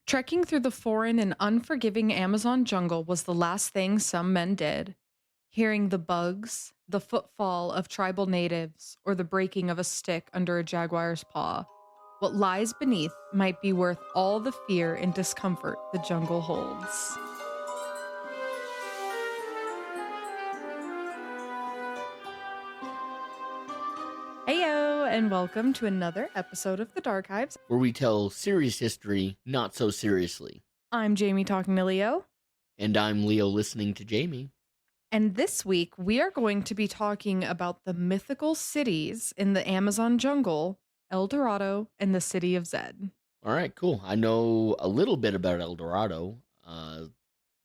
Trekking through the foreign and unforgiving Amazon jungle was the last thing some men did. Hearing the bugs, the footfall of tribal natives, or the breaking of a stick under a jaguar's paw, what lies beneath might be worth all the fear and discomfort the jungle holds. Heyo, and welcome to another episode of the Darkives. Where we tell serious history not so seriously. I'm Jamie talking to Leo. And I'm Leo listening to Jamie. And this week, we are going to be talking about the mythical cities in the Amazon jungle, El Dorado and the city of Zed. All right, cool. I know a little bit about El Dorado.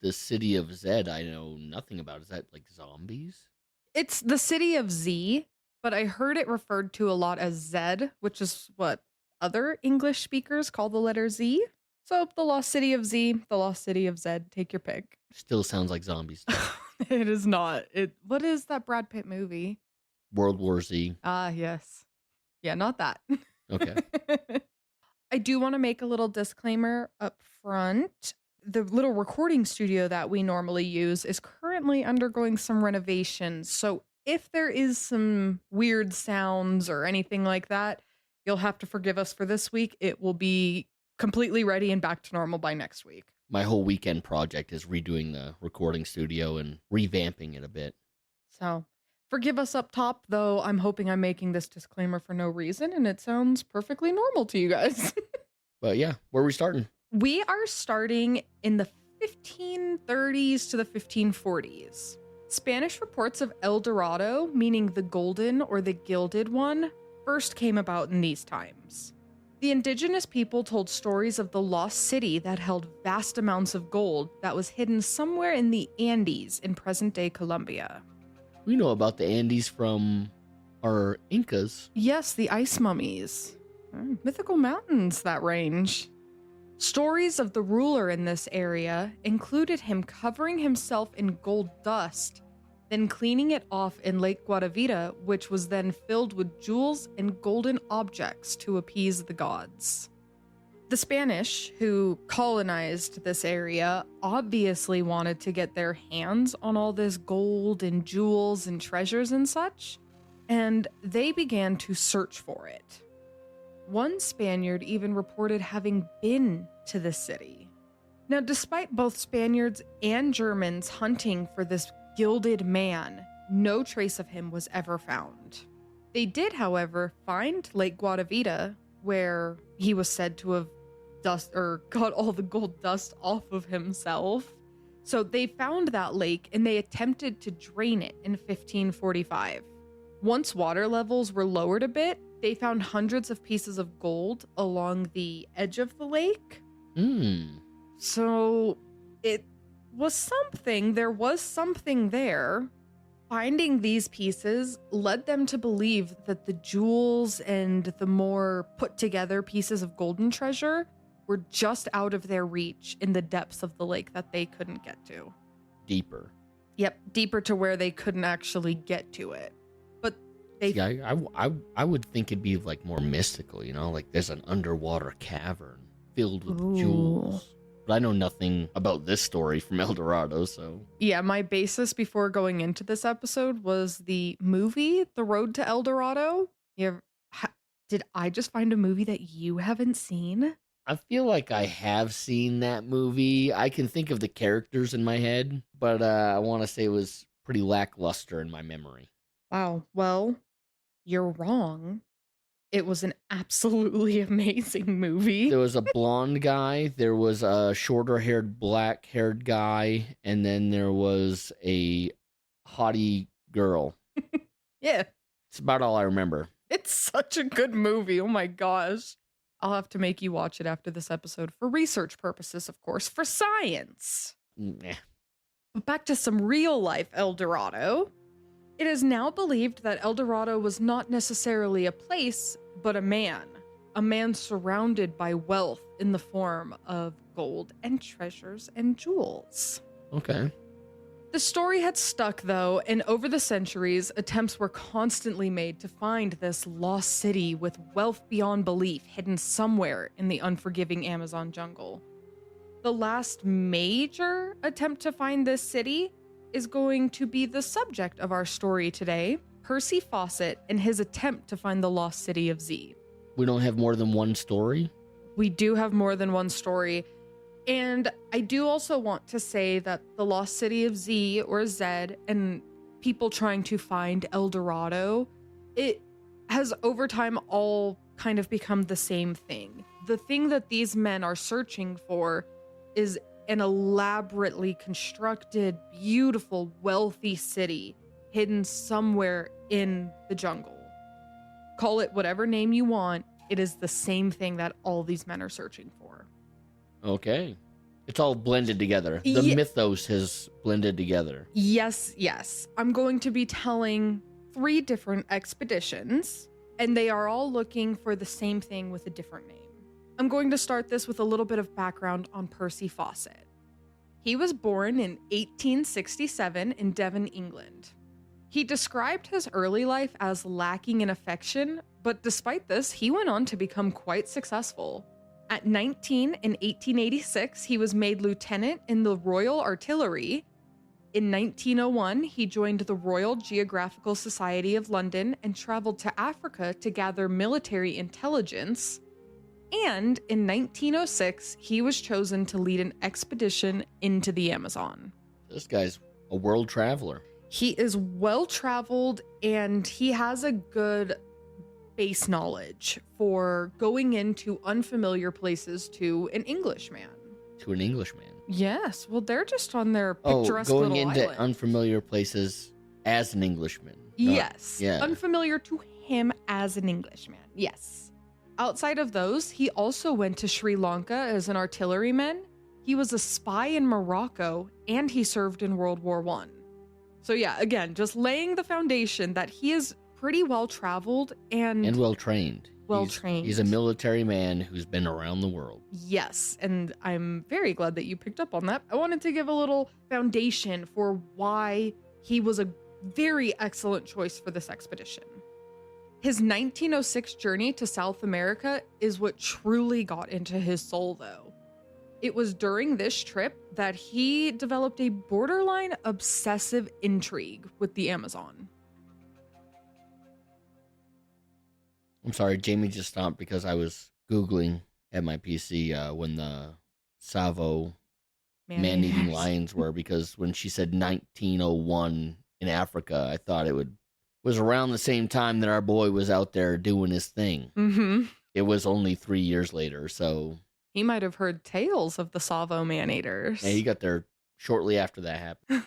The city of Zed, I know nothing about. Is that like zombies? It's the city of Z, but I heard it referred to a lot as Zed, which is what other English speakers call the letter Z. So the lost city of Z, the lost city of Zed, take your pick. Still sounds like zombies. It is not. What is that Brad Pitt movie? World War Z. Ah, yes. Yeah, not that. Okay. I do want to make a little disclaimer up front. The little recording studio that we normally use is currently undergoing some renovations. So if there is some weird sounds or anything like that, you'll have to forgive us for this week. It will be completely ready and back to normal by next week. My whole weekend project is redoing the recording studio and revamping it a bit. So forgive us up top, though I'm hoping I'm making this disclaimer for no reason and it sounds perfectly normal to you guys. But yeah, where are we starting? We are starting in the 1530s to the 1540s. Spanish reports of El Dorado, meaning the golden or the gilded one, first came about in these times. The indigenous people told stories of the lost city that held vast amounts of gold that was hidden somewhere in the Andes in present-day Colombia. We know about the Andes from our Incas. Yes, the ice mummies. Mythical mountains, that range. Stories of the ruler in this area included him covering himself in gold dust, then cleaning it off in Lake Guatavita, which was then filled with jewels and golden objects to appease the gods. The Spanish, who colonized this area, obviously wanted to get their hands on all this gold and jewels and treasures and such, and they began to search for it. One Spaniard even reported having been to the city. Now, despite both Spaniards and Germans hunting for this gilded man, no trace of him was ever found. They did, however, find Lake Guatavita, where he was said to have got all the gold dust off of himself. So they found that lake and they attempted to drain it in 1545. Once water levels were lowered a bit, they found hundreds of pieces of gold along the edge of the lake. So it was something. There was something there. Finding these pieces led them to believe that the jewels and the more put together pieces of golden treasure were just out of their reach in the depths of the lake that they couldn't get to. Deeper. Yep, deeper to where they couldn't actually get to it. But they... See, I would think it'd be like more mystical, like there's an underwater cavern filled with jewels. But I know nothing about this story from El Dorado, so... Yeah, my basis before going into this episode was the movie, The Road to El Dorado. Did I just find a movie that you haven't seen? I feel like I have seen that movie. I can think of the characters in my head, but I want to say it was pretty lackluster in my memory. Wow, well, you're wrong. It was an absolutely amazing movie. There was a blonde guy, there was a shorter-haired, black-haired guy, and then there was a haughty girl. Yeah. It's about all I remember. It's such a good movie. Oh my gosh. I'll have to make you watch it after this episode for research purposes, of course, for science. Nah. But back to some real-life El Dorado. It is now believed that El Dorado was not necessarily a place, but a man surrounded by wealth in the form of gold and treasures and jewels. Okay. The story had stuck, though, and over the centuries, attempts were constantly made to find this lost city with wealth beyond belief hidden somewhere in the unforgiving Amazon jungle. The last major attempt to find this city is going to be the subject of our story today, Percy Fawcett and his attempt to find the lost city of Z. We don't have more than one story? We do have more than one story. And I do also want to say that the lost city of Z or Zed and people trying to find El Dorado, it has over time all kind of become the same thing. The thing that these men are searching for is an elaborately constructed, beautiful, wealthy city hidden somewhere in the jungle. Call it whatever name you want. It is the same thing that all these men are searching for. Okay. It's all blended together. The mythos has blended together. Yes. I'm going to be telling 3 different expeditions, and they are all looking for the same thing with a different name. I'm going to start this with a little bit of background on Percy Fawcett. He was born in 1867 in Devon, England. He described his early life as lacking in affection, but despite this, he went on to become quite successful. At 19 in 1886, he was made lieutenant in the Royal Artillery. In 1901, he joined the Royal Geographical Society of London and traveled to Africa to gather military intelligence. And in 1906, he was chosen to lead an expedition into the Amazon. This guy's a world traveler. He is well-traveled and he has a good base knowledge for going into unfamiliar places to an Englishman. To an Englishman? Yes. Well, they're just on their picturesque little going into island. unfamiliar places as an Englishman. Yes. Yeah. Unfamiliar to him as an Englishman. Yes. Outside of those, he also went to Sri Lanka as an artilleryman. He was a spy in Morocco, and he served in World War I. So yeah, again, just laying the foundation that he is pretty well-traveled and well-trained. Well-trained. He's a military man who's been around the world. Yes, and I'm very glad that you picked up on that. I wanted to give a little foundation for why he was a very excellent choice for this expedition. His 1906 journey to South America is what truly got into his soul, though. It was during this trip that he developed a borderline obsessive intrigue with the Amazon. I'm sorry, Jamie just stopped because I was Googling at my PC when the Savo man-eating lions were, because when she said 1901 in Africa, I thought it was around the same time that our boy was out there doing his thing. Mm-hmm. It was only 3 years later, so... He might have heard tales of the Savo man-eaters. Yeah, he got there shortly after that happened.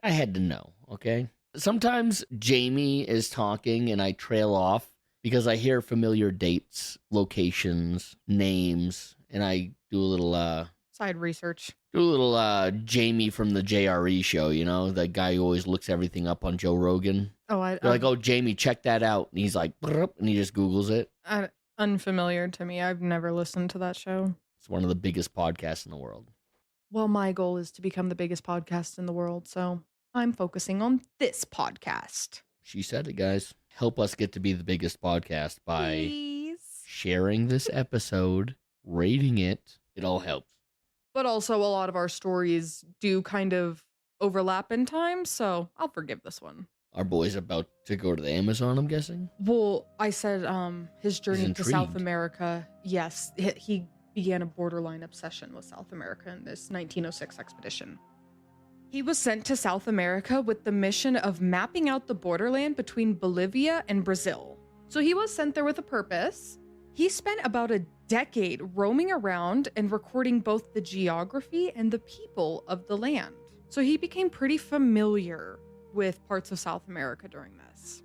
I had to know, okay? Sometimes Jamie is talking and I trail off because I hear familiar dates, locations, names, and I do a little... side research. Do a little Jamie from the JRE show, you know? The guy who always looks everything up on Joe Rogan. You're like, oh, Jamie, check that out. And he's like, and he just Googles it. Unfamiliar to me. I've never listened to that show. It's one of the biggest podcasts in the world. Well, my goal is to become the biggest podcast in the world, so I'm focusing on this podcast. She said it, guys. Help us get to be the biggest podcast by sharing this episode, rating it. It all helps. But also a lot of our stories do kind of overlap in time, so I'll forgive this one. Our boy's about to go to the Amazon, I'm guessing? Well, I said his journey to South America. Yes, he began a borderline obsession with South America in this 1906 expedition. He was sent to South America with the mission of mapping out the borderland between Bolivia and Brazil. So he was sent there with a purpose. He spent about a decade roaming around and recording both the geography and the people of the land. So he became pretty familiar with parts of South America during this.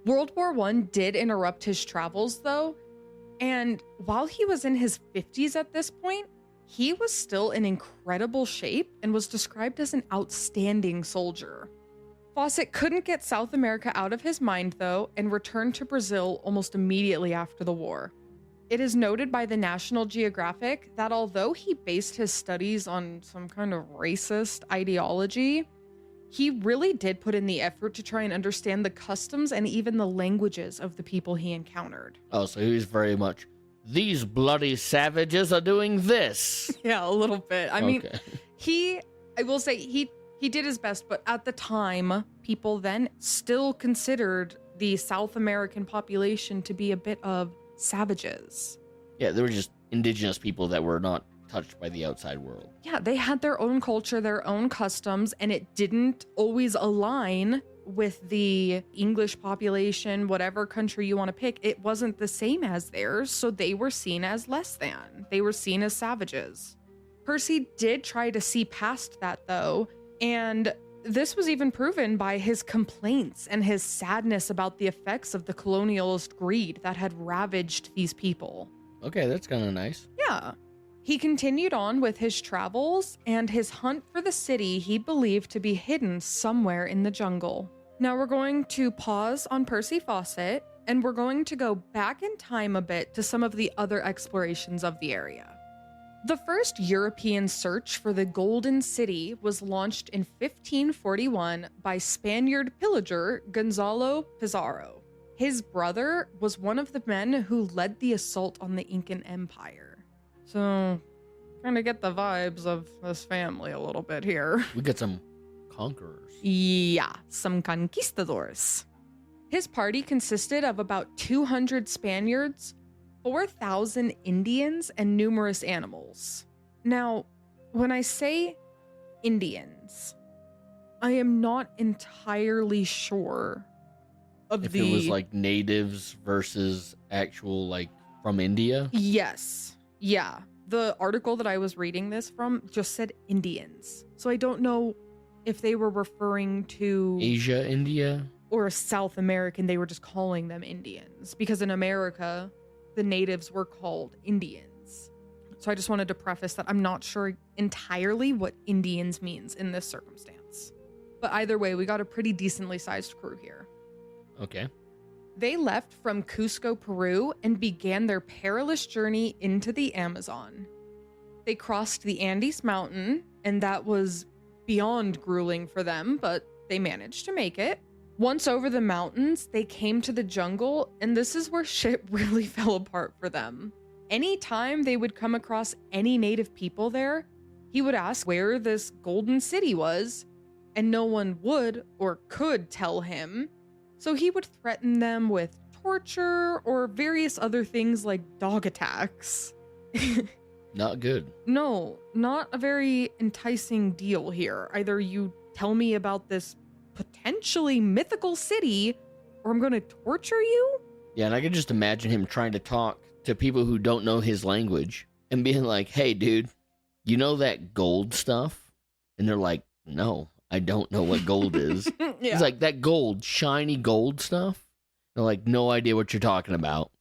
World War I did interrupt his travels, though, and while he was in his 50s at this point, he was still in incredible shape and was described as an outstanding soldier. Fawcett couldn't get South America out of his mind, though, and returned to Brazil almost immediately after the war. It is noted by the National Geographic that although he based his studies on some kind of racist ideology, he really did put in the effort to try and understand the customs and even the languages of the people he encountered. Oh, so he was very much these bloody savages are doing this. Yeah, a little bit. I mean, I will say he did his best, but at the time, people then still considered the South American population to be a bit of savages. Yeah, they were just indigenous people that were not touched by the outside world. Yeah, they had their own culture, their own customs, and it didn't always align with the English population, whatever country you want to pick. It wasn't the same as theirs, so they were seen as less than. They were seen as savages. Percy did try to see past that, though, and this was even proven by his complaints and his sadness about the effects of the colonialist greed that had ravaged these people. Okay, that's kind of nice. Yeah. He continued on with his travels and his hunt for the city he believed to be hidden somewhere in the jungle. Now we're going to pause on Percy Fawcett, and we're going to go back in time a bit to some of the other explorations of the area. The first European search for the Golden City was launched in 1541 by Spaniard pillager Gonzalo Pizarro. His brother was one of the men who led the assault on the Incan Empire. So, kind of get the vibes of this family a little bit here. We got some conquerors. Yeah, some conquistadors. His party consisted of about 200 Spaniards, 4,000 Indians, and numerous animals. Now, when I say Indians, I am not entirely sure of if it was like natives versus actual, like, from India? Yes. Yeah. The article that I was reading this from just said Indians. So I don't know if they were referring to Asia, India? Or South American, they were just calling them Indians. Because in America, the natives were called Indians. So I just wanted to preface that I'm not sure entirely what Indians means in this circumstance. But either way, we got a pretty decently sized crew here. Okay. They left from Cusco, Peru, and began their perilous journey into the Amazon. They crossed the Andes Mountain, and that was beyond grueling for them, but they managed to make it. Once over the mountains, they came to the jungle, and this is where shit really fell apart for them. Anytime they would come across any native people there, he would ask where this golden city was, and no one would or could tell him. So he would threaten them with torture or various other things like dog attacks. Not good. No, not a very enticing deal here. Either you tell me about this potentially mythical city, or I'm going to torture you? Yeah, and I can just imagine him trying to talk to people who don't know his language and being like, hey, dude, you know that gold stuff? And they're like, no, I don't know what gold is. Yeah. He's like, that gold, shiny gold stuff? They're like, no idea what you're talking about.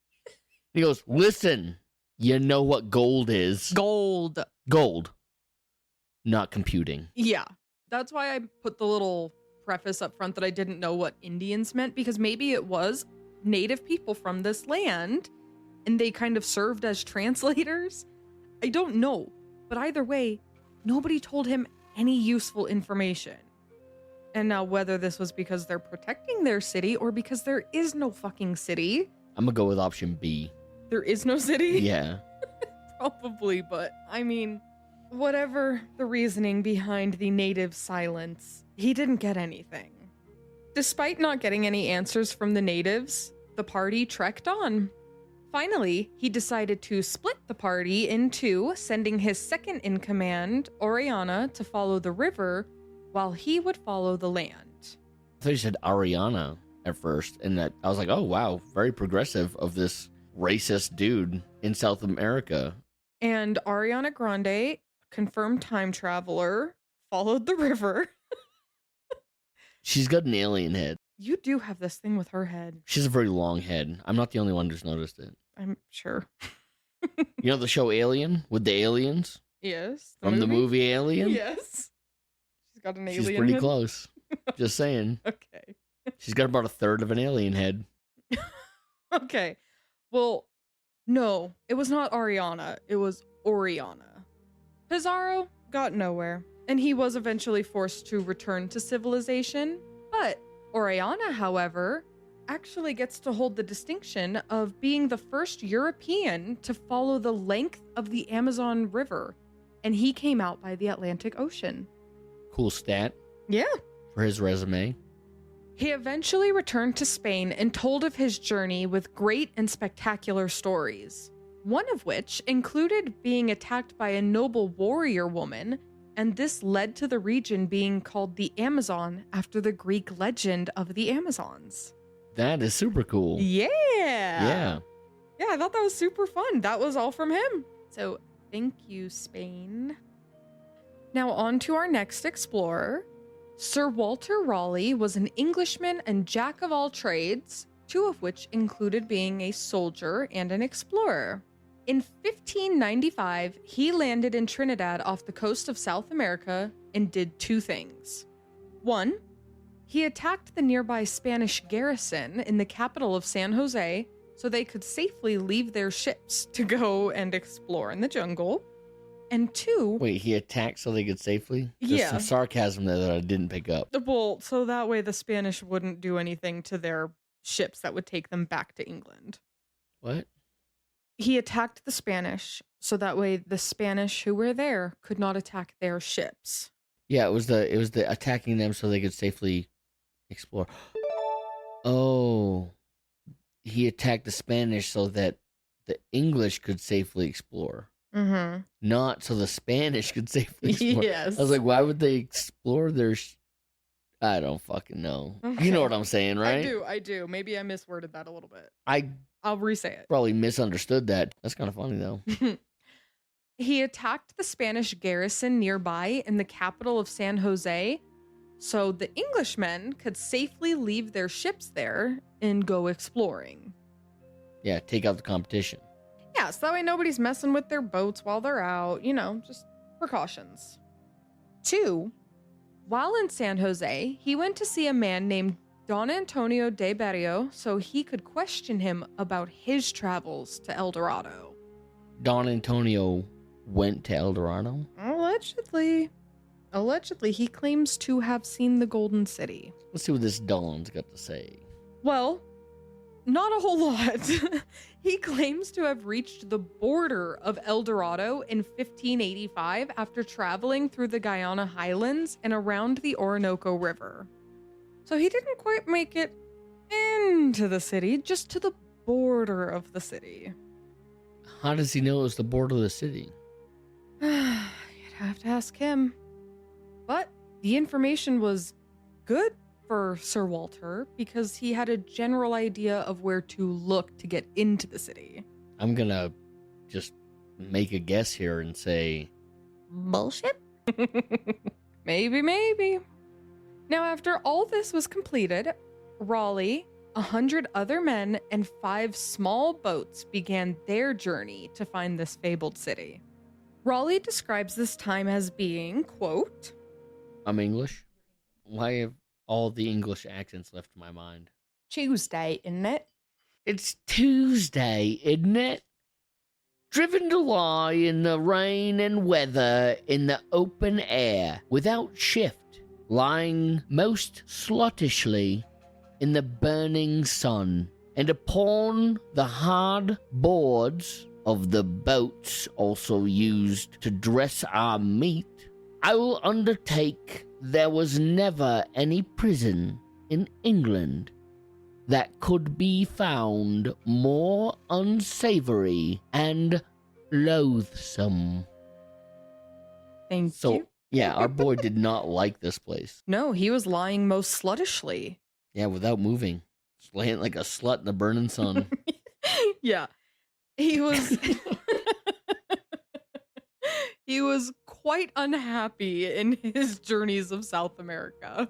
He goes, listen, you know what gold is. Gold. Gold. Not computing. Yeah. That's why I put the little preface up front that I didn't know what Indians meant, because maybe it was native people from this land and they kind of served as translators. I don't know. But either way, nobody told him any useful information. And now whether this was because they're protecting their city or because there is no fucking city. I'm going to go with option B. There is no city? Yeah. Probably, but I mean, whatever the reasoning behind the native silence, he didn't get anything. Despite not getting any answers from the natives, the party trekked on. Finally, he decided to split the party in two, sending his second in command, Oriana, to follow the river, while he would follow the land. I thought you said Ariana at first, and that I was like, oh wow, very progressive of this racist dude in South America. And Ariana Grande, confirmed time traveler, followed the river. She's got an alien head. You do have this thing with her head. She has a very long head. I'm not the only one who's noticed it. I'm sure. You know the show Alien with the aliens? Yes. From the movie Alien? Yes. She's got an alien She's pretty head. close. Just saying. Okay. She's got about a third of an alien head. Okay. Well, no, it was not Ariana. It was Oriana. Pizarro got nowhere, and he was eventually forced to return to civilization. But Oriana, however, actually gets to hold the distinction of being the first European to follow the length of the Amazon River, and he came out by the Atlantic Ocean. Cool stat. Yeah. For his resume. He eventually returned to Spain and told of his journey with great and spectacular stories, one of which included being attacked by a noble warrior woman, and this led to the region being called the Amazon after the Greek legend of the Amazons. That is super cool. Yeah. Yeah. Yeah, I thought that was super fun. That was all from him. So, thank you, Spain. Now, on to our next explorer. Sir Walter Raleigh was an Englishman and jack of all trades, two of which included being a soldier and an explorer. In 1595, he landed in Trinidad off the coast of South America and did two things. One, he attacked the nearby Spanish garrison in the capital of San Jose so they could safely leave their ships to go and explore in the jungle. And two... Wait, he attacked so they could safely? There's Yeah. some sarcasm there that I didn't pick up. Well, so that way the Spanish wouldn't do anything to their ships that would take them back to England. What? He attacked the Spanish so that way the Spanish who were there could not attack their ships. Yeah, it was the attacking them so they could safely explore. Oh. He attacked the Spanish so that the English could safely explore. Mm-hmm. Not so the Spanish could safely explore. Yes. I was like, why would they explore their... I don't fucking know. Okay. You know what I'm saying, right? I do. Maybe I misworded that a little bit. I'll re-say it. probably misunderstood that. That's kind of funny, though. He attacked the Spanish garrison nearby in the capital of San Jose, so the Englishmen could safely leave their ships there and go exploring. Yeah, take out the competition. Yeah, so that way nobody's messing with their boats while they're out, just precautions. 2, while in San Jose, he went to see a man named Don Antonio de Berrio so he could question him about his travels to El Dorado. Don Antonio went to El Dorado? Allegedly, he claims to have seen the Golden City. Let's see what this Don's got to say. Well, not a whole lot. He claims to have reached the border of El Dorado in 1585 after traveling through the Guyana Highlands and around the Orinoco River. So he didn't quite make it into the city, just to the border of the city. How does he know it was the border of the city? You'd have to ask him. But the information was good for Sir Walter because he had a general idea of where to look to get into the city. I'm gonna just make a guess here and say... Bullshit? Maybe. Now, after all this was completed, Raleigh, 100 other men, and 5 small boats began their journey to find this fabled city. Raleigh describes this time as being, quote, I'm English? Why have all the English accents left my mind? Tuesday, isn't it? It's Tuesday, isn't it? Driven to lie in the rain and weather in the open air, without shift, lying most sluttishly in the burning sun, and upon the hard boards of the boats also used to dress our meat, I will undertake there was never any prison in England that could be found more unsavory and loathsome. Thank you. Yeah, our boy did not like this place. No, he was lying most sluttishly. Yeah, without moving. Just laying like a slut in the burning sun. Yeah. He was he was quite unhappy in his journeys of South America.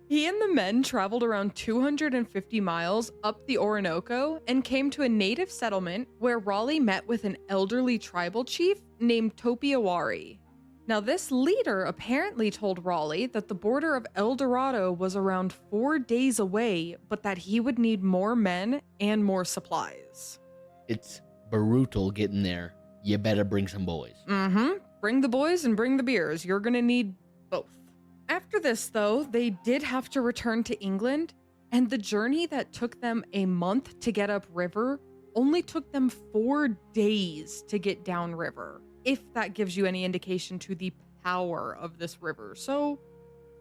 He and the men traveled around 250 miles up the Orinoco and came to a native settlement where Raleigh met with an elderly tribal chief named Topiawari. Now, this leader apparently told Raleigh that the border of El Dorado was around 4 days away, but that he would need more men and more supplies. It's brutal getting there. You better bring some boys. Mm-hmm. Bring the boys and bring the beers. You're gonna need both. After this, though, they did have to return to England, And the journey that took them a month to get upriver only took them 4 days to get downriver, if that gives you any indication to the power of this river. So,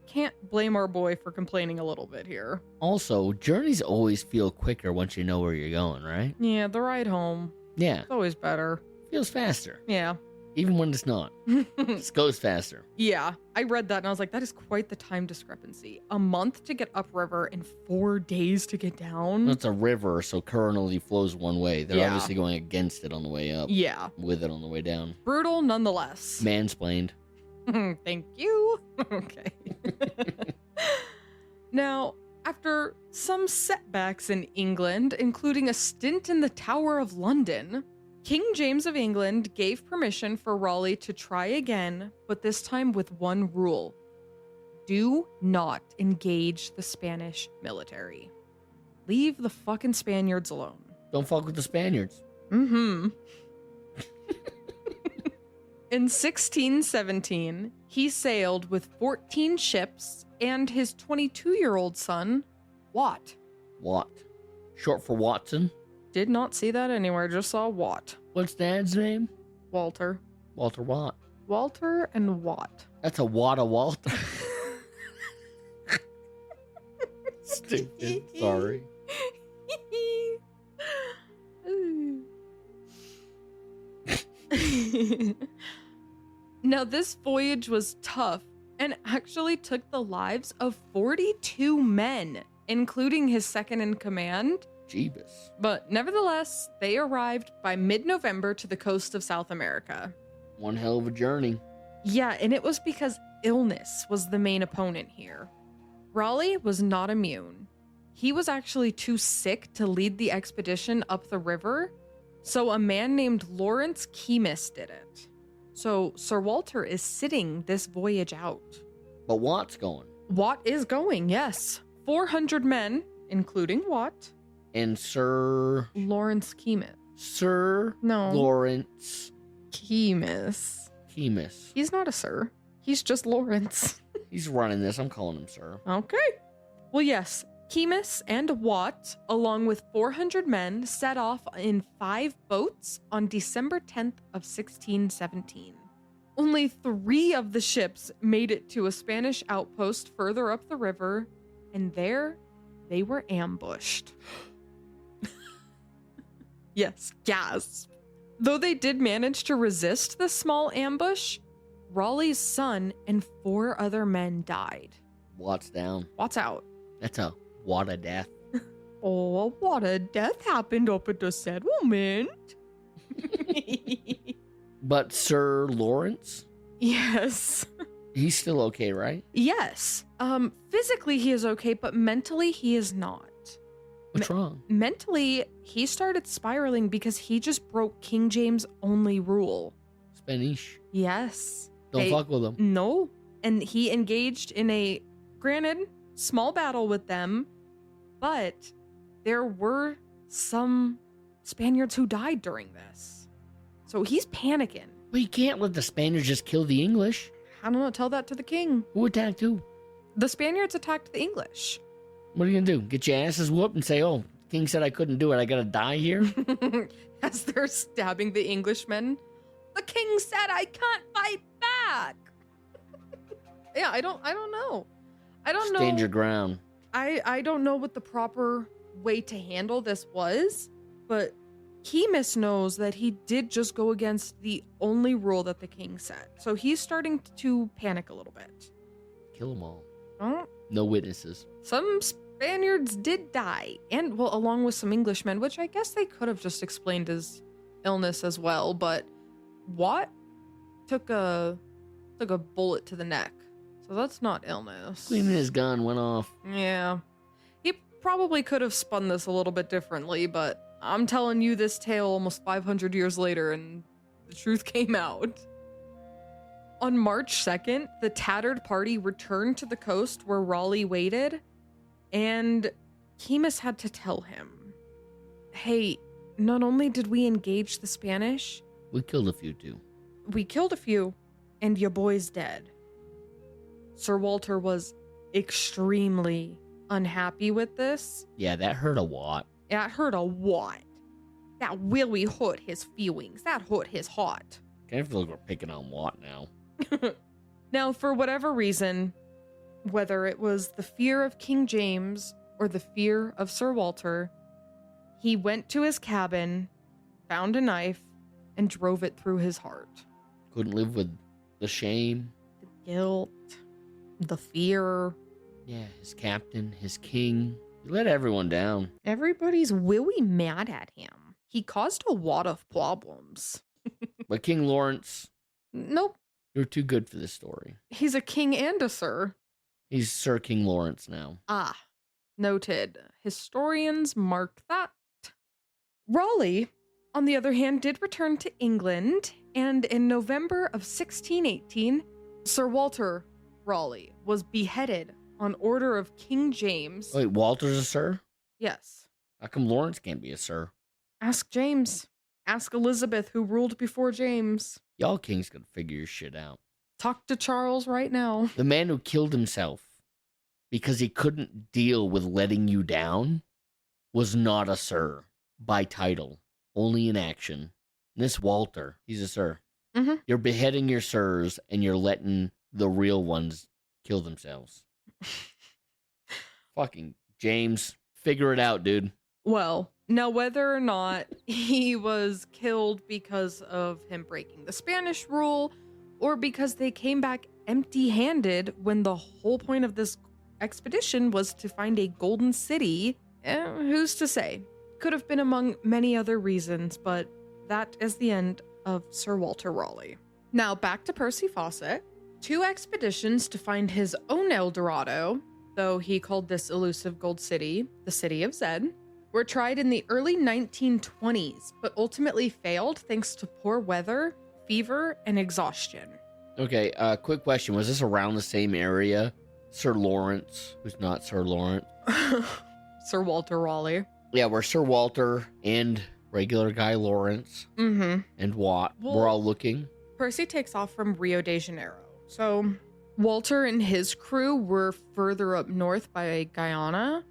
can't blame our boy for complaining a little bit here. Also, journeys always feel quicker once you know where you're going, right? Yeah, the ride home. Yeah. It's always better. Feels faster. Yeah. Even when it's not. Just goes faster. Yeah, I read that and I was like, that is quite the time discrepancy. A month to get upriver and 4 days to get down. It's a river, so current only flows one way. They're obviously going against it on the way up. Yeah. With it on the way down. Brutal nonetheless. Mansplained. Thank you. Okay. Now, after some setbacks in England, including a stint in the Tower of London, King James of England gave permission for Raleigh to try again, but this time with one rule. Do not engage the Spanish military. Leave the fucking Spaniards alone. Don't fuck with the Spaniards. Mm-hmm. In 1617, he sailed with 14 ships and his 22-year-old son, Watt. Watt. Short for Watson. Did not see that anywhere, just saw Watt. What's Dad's name? Walter. Walter Watt. Walter and Watt. That's a Wada Walter. Stupid. Sorry. Now, this voyage was tough and actually took the lives of 42 men, including his second in command. Jeebus. But nevertheless, they arrived by mid-November to the coast of South America. One hell of a journey. Yeah, and it was because illness was the main opponent here. Raleigh was not immune. He was actually too sick to lead the expedition up the river, so a man named Lawrence Keymis did it. So Sir Walter is sitting this voyage out. But Watt's going. Watt is going, yes. 400 men, including Watt. And Sir... Lawrence Keymis. Sir... No. Lawrence... Keymis. Keymis. He's not a sir. He's just Lawrence. He's running this. I'm calling him Sir. Okay. Well, yes. Keymis and Watt, along with 400 men, set off in 5 boats on December 10th of 1617. Only 3 of the ships made it to a Spanish outpost further up the river, and there they were ambushed. Yes, gasp. Though they did manage to resist the small ambush, Raleigh's son and 4 other men died. Watt's down. Watt's out. That's a Watt of death. Oh, what a death happened up at the settlement. But Sir Lawrence? Yes. He's still okay, right? Yes. Physically he is okay, but mentally he is not. What's wrong? Mentally, he started spiraling because he just broke King James' only rule. Spanish. Yes. Don't fuck with him. No. And he engaged in a, granted, small battle with them, but there were some Spaniards who died during this. So he's panicking. Well, you can't let the Spaniards just kill the English. I don't know, tell that to the king. Who attacked who? The Spaniards attacked the English. What are you gonna do? Get your asses whooped and say, oh, king said I couldn't do it. I gotta die here? As they're stabbing the Englishmen. The king said I can't fight back. Yeah, I don't know. I don't know. Stand your ground. I don't know what the proper way to handle this was, but Keymis knows that he did just go against the only rule that the king set. So he's starting to panic a little bit. Kill them all. Oh, No witnesses. some Spaniards did die, and well, along with some Englishmen, which I guess they could have just explained as illness as well, but Watt took a bullet to the neck. So that's not illness. Cleaning his gun went off. Yeah. He probably could have spun this a little bit differently, but I'm telling you this tale almost 500 years later and the truth came out. On March 2nd, the tattered party returned to the coast where Raleigh waited, and Keymis had to tell him, hey, not only did we engage the Spanish, We killed a few too. we killed a few, and your boy's dead. Sir Walter was extremely unhappy with this. Yeah, that hurt a lot. It hurt a lot. That really hurt his feelings. That hurt his heart. Kind of feel like we're picking on Watt now. Now, for whatever reason, whether it was the fear of King James or the fear of Sir Walter, he went to his cabin, found a knife, and drove it through his heart. Couldn't live with the shame. The guilt, the fear. Yeah, his captain, his king. He let everyone down. Everybody's really mad at him. He caused a lot of problems. But King Lawrence... Nope. You're too good for this story. He's a king and a sir. He's Sir King Lawrence now. Ah, noted. Historians mark that. Raleigh, on the other hand, did return to England, and in November of 1618, Sir Walter Raleigh was beheaded on order of King James. Wait, Walter's a sir? Yes. How come Lawrence can't be a sir? Ask James. Ask Elizabeth, who ruled before James. Y'all kings could figure your shit out. Talk to Charles right now. The man who killed himself because he couldn't deal with letting you down was not a sir by title, only in action. This Walter, he's a sir. Mm-hmm. You're beheading your sirs and you're letting the real ones kill themselves. Fucking James, figure it out, dude. Well, now whether or not he was killed because of him breaking the Spanish rule or because they came back empty-handed when the whole point of this expedition was to find a golden city, who's to say? Could have been among many other reasons, but that is the end of Sir Walter Raleigh. Now back to Percy Fawcett. 2 expeditions to find his own El Dorado, though he called this elusive gold city the City of Zed, were tried in the early 1920s, but ultimately failed thanks to poor weather, fever, and exhaustion. Okay, quick question. Was this around the same area? Sir Lawrence, who's not Sir Lawrence. Sir Walter Raleigh. Yeah, where Sir Walter and regular guy Lawrence and Watt were all looking. Percy takes off from Rio de Janeiro. So Walter and his crew were further up north by Guyana,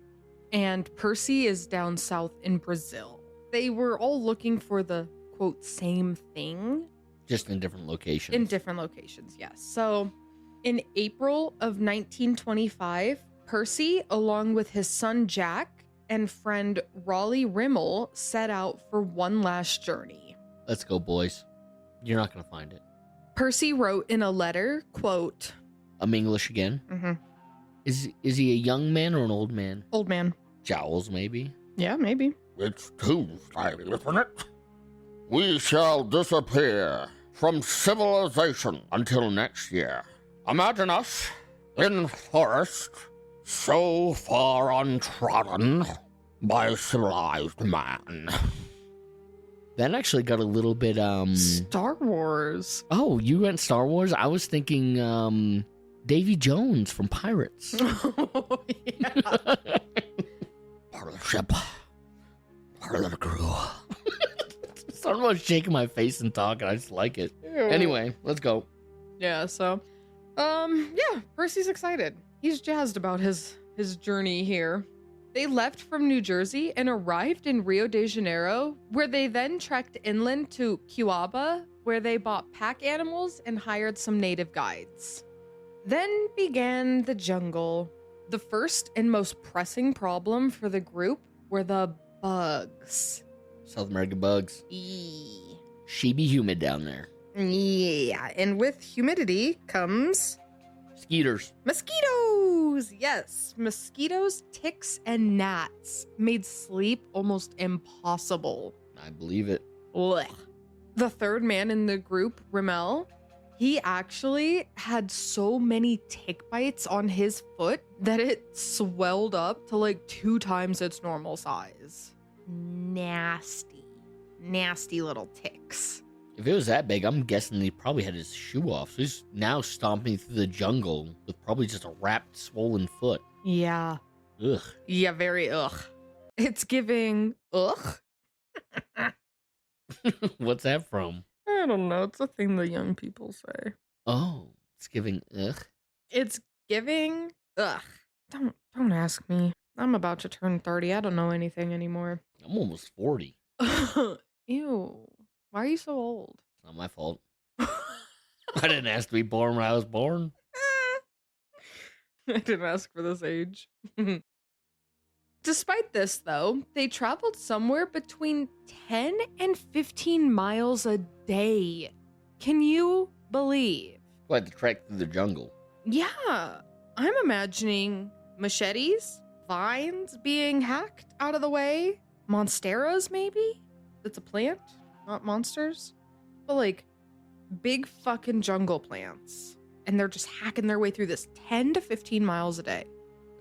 and Percy is down south in Brazil. They were all looking for the, quote, same thing. Just in different locations. In different locations, yes. So in April of 1925, Percy, along with his son Jack and friend Raleigh Rimmel, set out for one last journey. Let's go, boys. You're not going to find it. Percy wrote in a letter, quote... I'm English again? Mm-hmm. Is he a young man or an old man? Old man. Jowls, maybe? Yeah, maybe. It's Tuesday, isn't it? We shall disappear from civilization until next year. Imagine us in forest so far untrodden by civilized man. That actually got a little bit, Star Wars. Oh, you went Star Wars? I was thinking, Davy Jones from Pirates. Oh, yeah. Part of the ship, part of the crew. Something about shaking my face and talking. I just like it. Ew. Anyway, let's go. Yeah, so, yeah, Percy's excited. He's jazzed about his journey here. They left from New Jersey and arrived in Rio de Janeiro, where they then trekked inland to Cuaba, where they bought pack animals and hired some native guides. Then began the jungle. The first and most pressing problem for the group were the bugs. South American bugs. Eee. She be humid down there. Yeah, and with humidity comes... Skeeters. Mosquitoes! Yes, mosquitoes, ticks, and gnats made sleep almost impossible. I believe it. Ugh. The third man in the group, Rimmel, he actually had so many tick bites on his foot that it swelled up to like 2 times its normal size. Nasty. Nasty little ticks. If it was that big, I'm guessing he probably had his shoe off. So he's now stomping through the jungle with probably just a wrapped, swollen foot. Yeah. Ugh. Yeah, very ugh. It's giving ugh. What's that from? I don't know. It's a thing the young people say. Oh, it's giving ugh. It's giving ugh. Don't ask me. I'm about to turn 30. I don't know anything anymore. I'm almost 40. Ew. Why are you so old? It's not my fault. I didn't ask to be born when I was born. I didn't ask for this age. Despite this, though, they traveled somewhere between 10 and 15 miles a day. Can you believe? Quite the trek through the jungle. Yeah, I'm imagining machetes, vines being hacked out of the way, monsteras maybe? That's a plant, not monsters. But like big fucking jungle plants. And they're just hacking their way through this 10 to 15 miles a day.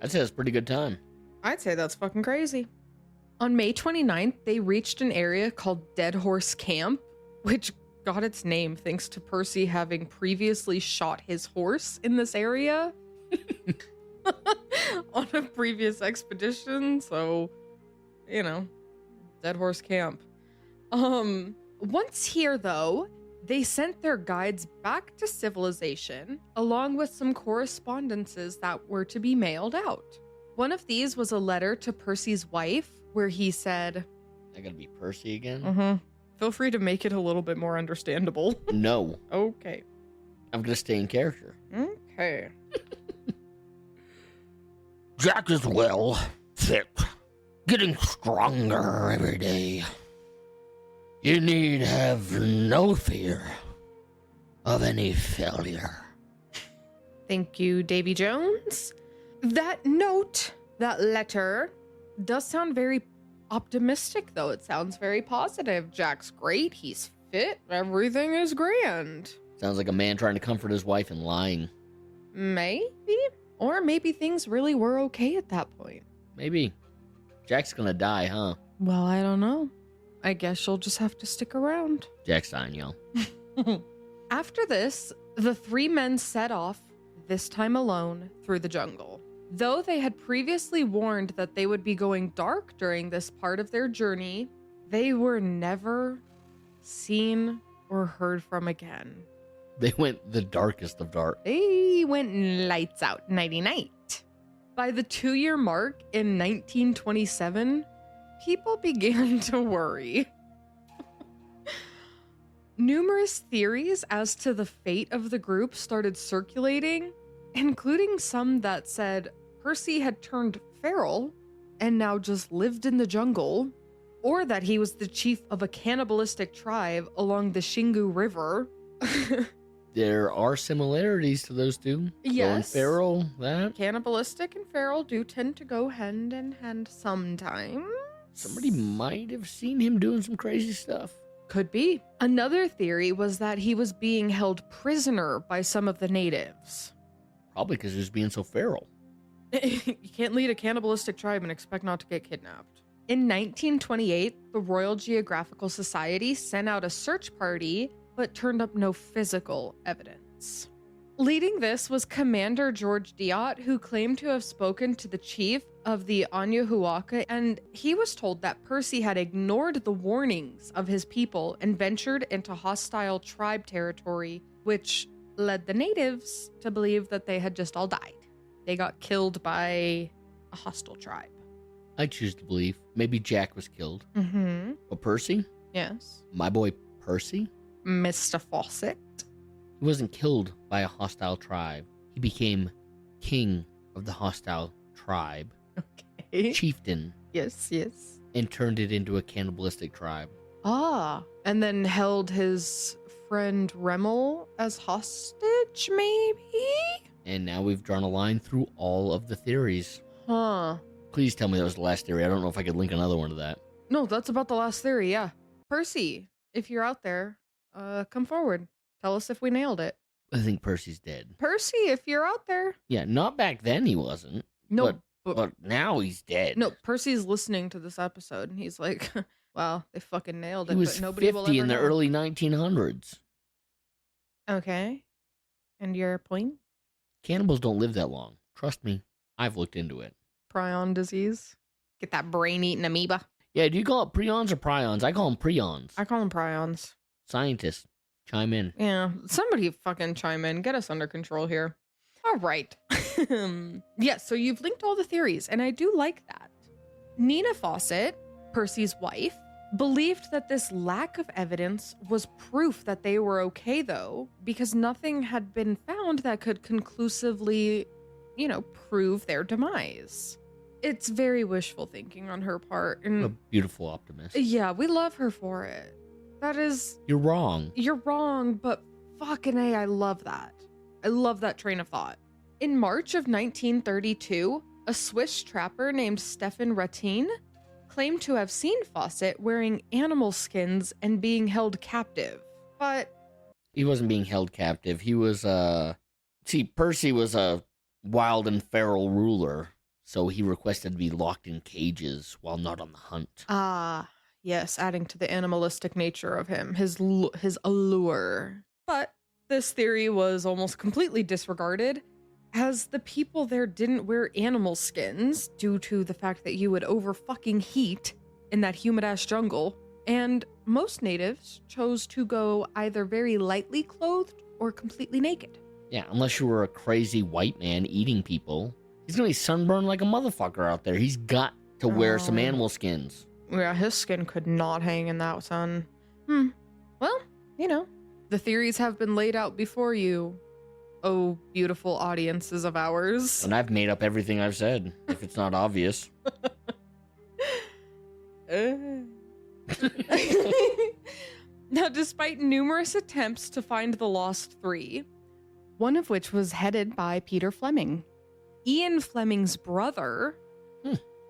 I'd say that's a pretty good time. I'd say that's fucking crazy. On May 29th, they reached an area called Dead Horse Camp, which got its name thanks to Percy having previously shot his horse in this area on a previous expedition. So, you know, Dead Horse Camp. Once here, though, they sent their guides back to civilization, along with some correspondences that were to be mailed out. One of these was a letter to Percy's wife, where he said, I gotta be Percy again? Feel free to make it a little bit more understandable. No. Okay. I'm gonna stay in character. Okay. Jack is well, fit, getting stronger every day. You need have no fear of any failure. Thank you, Davy Jones. That note, that letter, does sound very optimistic, though. It sounds very positive. Jack's great. He's fit. Everything is grand. Sounds like a man trying to comfort his wife and lying. Maybe. Or maybe things really were okay at that point. Maybe. Jack's gonna die, huh? Well, I don't know. I guess you'll just have to stick around. Jack's dying, y'all. After this, the three men set off, this time alone, through the jungle. Though they had previously warned that they would be going dark during this part of their journey, they were never seen or heard from again. They went the darkest of dark. They went lights out nighty-night. By the 2-year mark in 1927, people began to worry. Numerous theories as to the fate of the group started circulating, including some that said Percy had turned feral and now just lived in the jungle, or that he was the chief of a cannibalistic tribe along the Xingu River. There are similarities to those two. Yes. Going feral, that. Cannibalistic and feral do tend to go hand in hand sometimes. Somebody might have seen him doing some crazy stuff. Could be. Another theory was that he was being held prisoner by some of the natives. Probably because he was being so feral. You can't lead a cannibalistic tribe and expect not to get kidnapped. In 1928, the Royal Geographical Society sent out a search party, but turned up no physical evidence. Leading this was Commander George Diot, who claimed to have spoken to the chief of the Anahuaca, and he was told that Percy had ignored the warnings of his people and ventured into hostile tribe territory, which led the natives to believe that they had just all died. They got killed by a hostile tribe. I choose to believe. Maybe Jack was killed. Mm-hmm. But Percy? Yes. My boy Percy? Mr. Fawcett. He wasn't killed by a hostile tribe. He became king of the hostile tribe, Okay. chieftain, Yes, yes. and turned it into a cannibalistic tribe. Ah, and then held his friend Remmel as hostage, maybe? And now we've drawn a line through all of the theories. Huh. Please tell me that was the last theory. I don't know if I could link another one to that. No, that's about the last theory, yeah. Percy, if you're out there, come forward. Tell us if we nailed it. I think Percy's dead. Percy, if you're out there. Yeah, not back then he wasn't. No, But now he's dead. no, Percy's listening to this episode, and he's like, wow, they fucking nailed it, He was but nobody will 50 ever in the know. early 1900s. Okay. And your point? Cannibals don't live that long. Trust me. I've looked into it. Prion disease. Get that brain-eating amoeba. Yeah, do you call it prions or prions? I call them prions. I call them prions. Scientists, chime in. Yeah, somebody fucking chime in. Get us under control here. All right. Yeah, so you've linked all the theories, and I do like that. Nina Fawcett, Percy's wife, believed that this lack of evidence was proof that they were okay, though, because nothing had been found that could conclusively, prove their demise. It's very wishful thinking on her part. And A beautiful optimist. yeah, we love her for it. That is... You're wrong. You're wrong, but fucking A, I love that. I love that train of thought. In March of 1932, a Swiss trapper named Stefan Rattin claimed to have seen Fawcett wearing animal skins and being held captive. But He wasn't being held captive. He was, Percy was a wild and feral ruler, so he requested to be locked in cages while not on the hunt. Yes, adding to the animalistic nature of him, his allure. But this theory was almost completely disregarded, as the people there didn't wear animal skins due to the fact that you would over fucking heat in that humid ass jungle, and most natives chose to go either very lightly clothed or completely naked. Yeah, unless you were a crazy white man eating people. He's gonna be sunburned like a motherfucker out there. He's got to wear some animal skins. Yeah, his skin could not hang in that sun. Well, the theories have been laid out before you. Oh, beautiful audiences of ours. And I've made up everything I've said, if it's not obvious. Now, despite numerous attempts to find the lost three, one of which was headed by Peter Fleming, Ian Fleming's brother.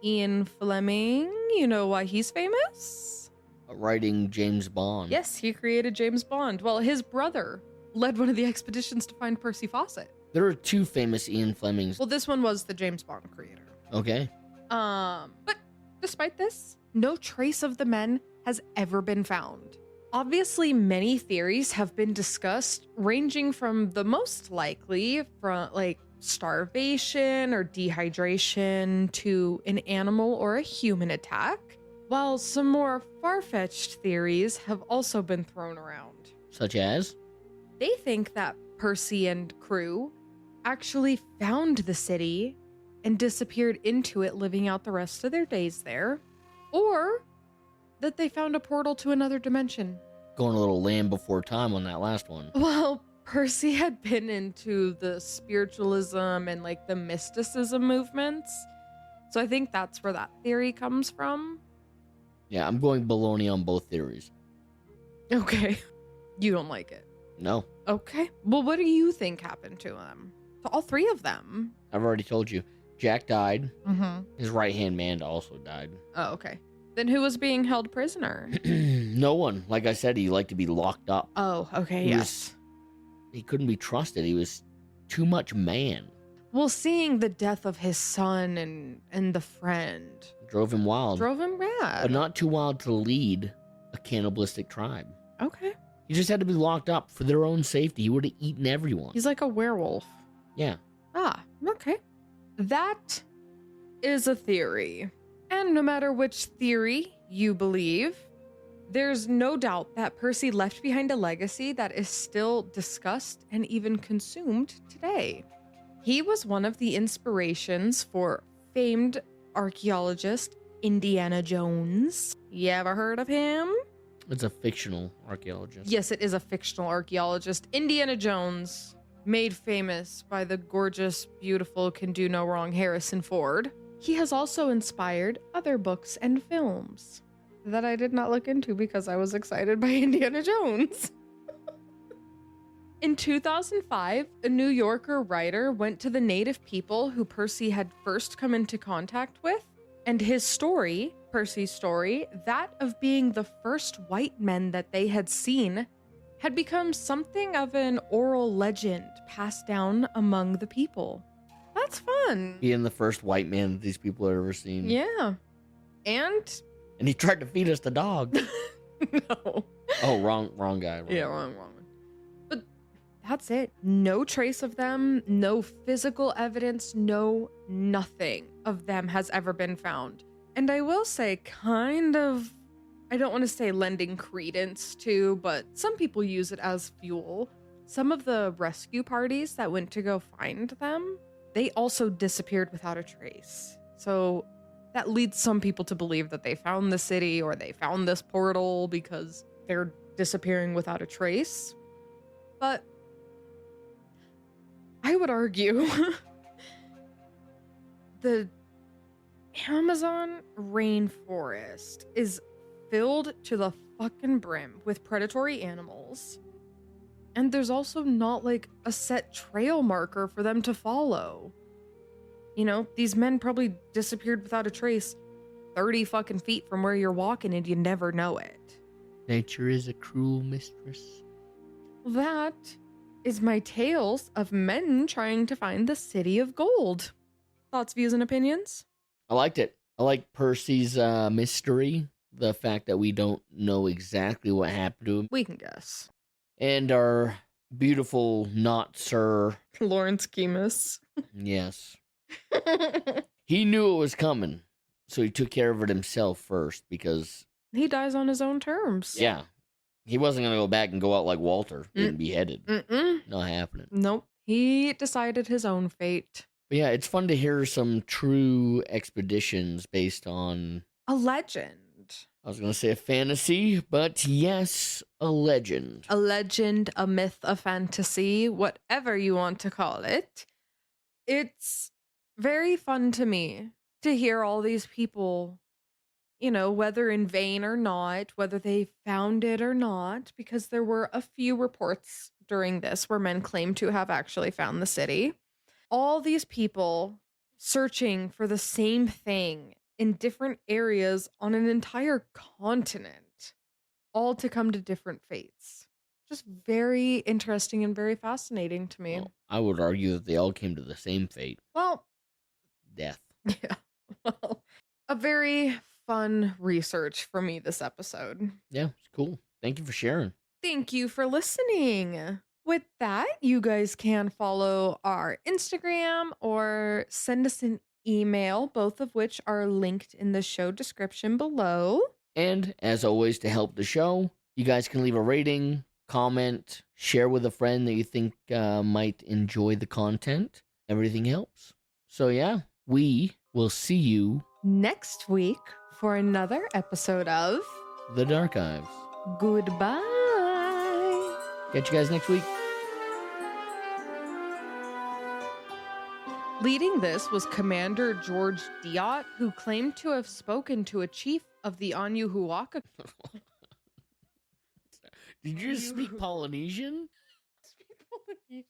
Ian Fleming, you know why he's famous? Writing James Bond. Yes, he created James Bond. Well, his brother led one of the expeditions to find Percy Fawcett. There are two famous Ian Flemings. Well, this one was the James Bond creator. Okay. But despite this, no trace of the men has ever been found. Obviously, many theories have been discussed, ranging from the most likely from starvation or dehydration to an animal or a human attack, while some more far-fetched theories have also been thrown around. Such as? They think that Percy and crew actually found the city and disappeared into it, living out the rest of their days there, or that they found a portal to another dimension. Going a little Land Before Time on that last one. Well, Percy had been into the spiritualism and the mysticism movements, so I think that's where that theory comes from. Yeah, I'm going baloney on both theories. Okay. You don't like it? No. Okay. Well, what do you think happened to them? To all three of them? I've already told you. Jack died. Mm-hmm. His right-hand man also died. Oh, okay. Then who was being held prisoner? No one. Like I said, he liked to be locked up. Oh, okay, yes. He couldn't be trusted. He was too much man. Well, seeing the death of his son and the friend Drove him wild. drove him mad. But not too wild to lead a cannibalistic tribe. Okay. He just had to be locked up for their own safety. He would have eaten everyone. He's like a werewolf. Yeah. Ah, okay. That is a theory. And no matter which theory you believe, there's no doubt that Percy left behind a legacy that is still discussed and even consumed today. He was one of the inspirations for famed archaeologist Indiana Jones. You ever heard of him? It's a fictional archaeologist. Yes, it is a fictional archaeologist. Indiana Jones, made famous by the gorgeous, beautiful, can do no wrong Harrison Ford. He has also inspired other books and films that I did not look into because I was excited by Indiana Jones. In 2005, a New Yorker writer went to the native people who Percy had first come into contact with, and his story, Percy's story, that of being the first white men that they had seen, had become something of an oral legend passed down among the people. That's fun. Being the first white man that these people had ever seen. Yeah. And he tried to feed us the dog. no. Oh, wrong guy. Yeah, wrong one. But that's it. No trace of them, no physical evidence, no nothing of them has ever been found. And I will say, kind of, I don't want to say lending credence to, but some people use it as fuel. Some of the rescue parties that went to go find them, they also disappeared without a trace. So that leads some people to believe that they found the city or they found this portal because they're disappearing without a trace. But I would argue the Amazon rainforest is filled to the fucking brim with predatory animals. And there's also not like a set trail marker for them to follow. You know, these men probably disappeared without a trace 30 fucking feet from where you're walking and you never know it. Nature is a cruel mistress. That is my tales of men trying to find the city of gold. Thoughts, views, and opinions? I liked it. I like Percy's mystery. The fact that we don't know exactly what happened to him. We can guess. And our beautiful not sir. Lawrence Kemis. Yes. He knew it was coming. So he took care of it himself first because... He dies on his own terms. Yeah. He wasn't going to go back and go out like Walter, getting beheaded. Not happening. Nope. He decided his own fate. But yeah, it's fun to hear some true expeditions based on... A legend. I was going to say a fantasy, but yes, a legend. A legend, a myth, a fantasy, whatever you want to call it. It's very fun to me to hear all these people, you know, whether in vain or not, whether they found it or not, because there were a few reports during this where men claim to have actually found the city. All these people searching for the same thing in different areas on an entire continent, all to come to different fates. Just very interesting and very fascinating to me. Well, I would argue that they all came to the same fate. Well, death. Yeah. Well, a very fun research for me this episode. Yeah, it's cool. Thank you for sharing. Thank you for listening. With that, you guys can follow our Instagram or send us an email, both of which are linked in the show description below. And as always, to help the show, you guys can leave a rating, comment, share with a friend that you think might enjoy the content. Everything helps. So yeah, we will see you next week for another episode of The Darkives. Goodbye. Catch you guys next week. Leading this was Commander George Diot, who claimed to have spoken to a chief of the Onyuhuaka. Did you just speak Polynesian? Speak Polynesian.